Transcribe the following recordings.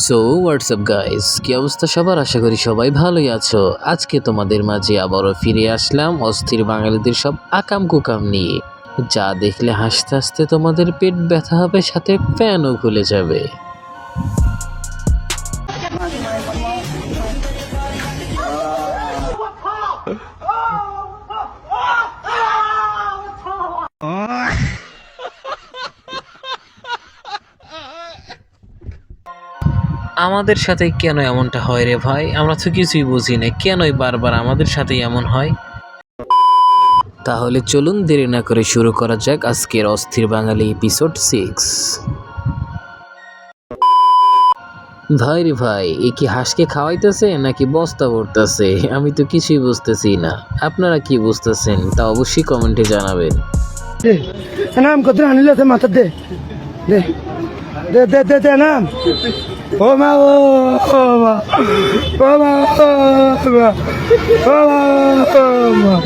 So WhatsApp guys, কি অবস্থা সবার? আশা করি সবাই ভালোই আছো। আজকে তোমাদের মাঝে আবারও ফিরে আসলাম অস্থির বাঙালিদের সব আকাম কুকাম নিয়ে, যা দেখলে হাসতে হাসতে তোমাদের পেট ব্যথা হবে, সাথে ফ্যানও খুলে যাবে। আমাদের সাথে কেন এমনটা হয় রে ভাই? আমরা তো কিছুই বুঝি না, কেনই বারবার আমাদের সাথেই এমন হয়? তাহলে চলুন দেরি না করে শুরু করা যাক আজকের অস্থির বাঙালি এপিসোড 6। ভাই রে ভাই, এ কি হাঁসকে খাওয়াইতেছে নাকি বস্তা ভরতেছে? আমি তো কিছুই বুঝতেছি না। আপনারা কি বুঝতেছেন তা অবশ্যই কমেন্টে জানাবেন। নাম কত আনিলে মাথা দে দে দে দে দে দে নাম ও মা ও মা ও মা ও মা।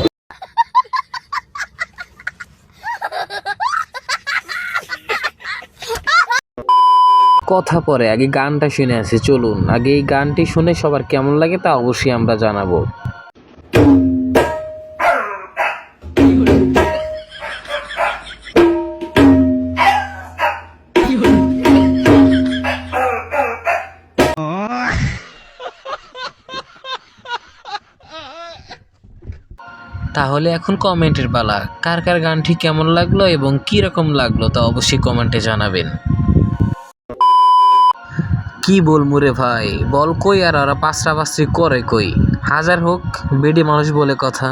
কথা পরে, আগে গানটা শুনে আসি। চলুন আগে এই গানটি শুনে সবার কেমন লাগে তা অবশ্যই আমরা জানাবো। তাহলে এখন কমেন্টের পালা। কার কার গানটি কেমন লাগলো এবং কি রকম লাগলো তা অবশ্যই কমেন্টে জানাবেন। কি বলবো রে ভাই, বল কই আর ওরা পাঁচরা পাঁচরি করে কই? হাজার হোক বেডি মানুষ বলে কথা।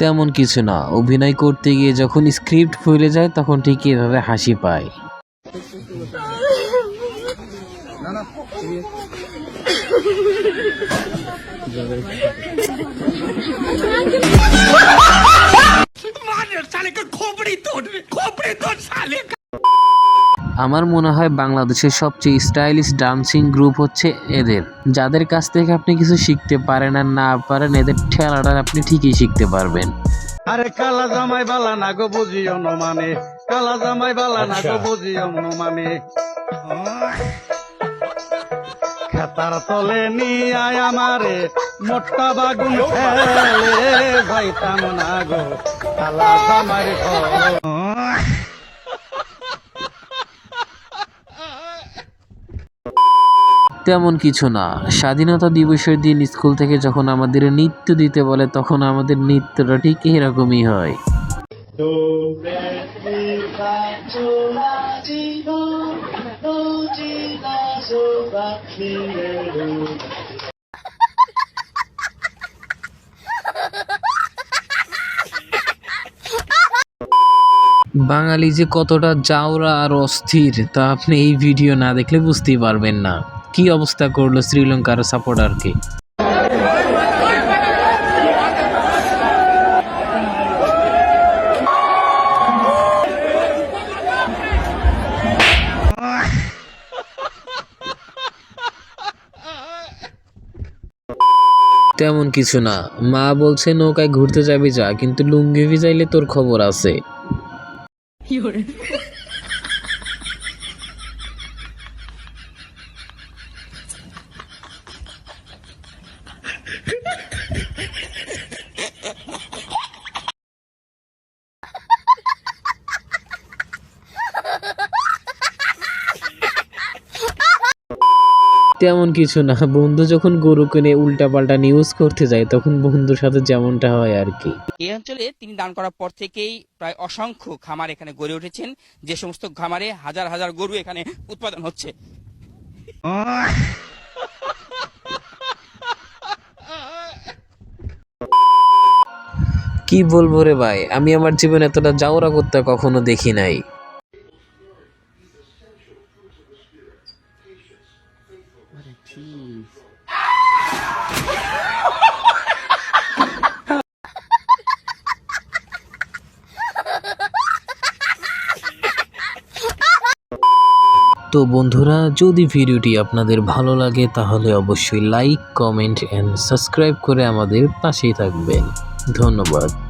তেমন কিছু না, অভিনয় করতে গিয়ে যখন স্ক্রিপ্ট ভুলে যায় তখন ঠিক এভাবে হাসি পায়। আমার মনে হয় বাংলাদেশের সবচেয়ে স্টাইলিশ ডান্সিং গ্রুপ হচ্ছে এদের, যাদের কাছ থেকে আপনি কিছু শিখতে পারেন আর না পারেন, এদের ঠেলাটা আপনি ঠিকই শিখতে পারবেন। আরে কালা জামাই বালা না গো বুঝিও ন মানে, কালা জামাই বালা না গো বুঝিও ন মানে, খেতার তলে নিয়ে আমারে মোট্টা বাগুন ফেলে যাইতাম না গো কালা জামাই তেমন কিছু না, স্বাধীনতা দিবসের দিন স্কুল থেকে যখন আমাদের নৃত্য দিতে বলে তখন আমাদের নৃত্যটা ঠিক এরকমই হয়। বাঙালি যে কতটা জাউরা আর অস্থির তা আপনি এই ভিডিও না দেখলে বুঝতেই পারবেন না। কি অবস্থা করলো শ্রীলঙ্কার সাপোর্টারকে। তেমন কিছু না, মা বলছে নৌকায় ঘুরতে যাবি যা, কিন্তু লুঙ্গি ভিজাইলে তোর খবর আছে। তেমন কিছু না, বন্ধু যখন গরু কিনে উল্টাপাল্টা নিউজ করতে যায় তখন বন্ধুর সাথে যেমনটা হয় আর কি। এই অঞ্চলে তিনি দান করার পর থেকেই প্রায় অসংখ্য খামার এখানে গড়ে উঠেছেন, যে সমস্ত খামারে হাজার হাজার গরু এখানে উৎপাদন হচ্ছে। কি বলবো রে ভাই, আমি আমার জীবনে এতটা জাউরা করতে কখনো দেখি নাই। তো বন্ধুরা, যদি ভিডিওটি আপনাদের ভালো লাগে তাহলে অবশ্যই লাইক, কমেন্ট অ্যান্ড সাবস্ক্রাইব করে আমাদের পাশেই থাকবেন। ধন্যবাদ।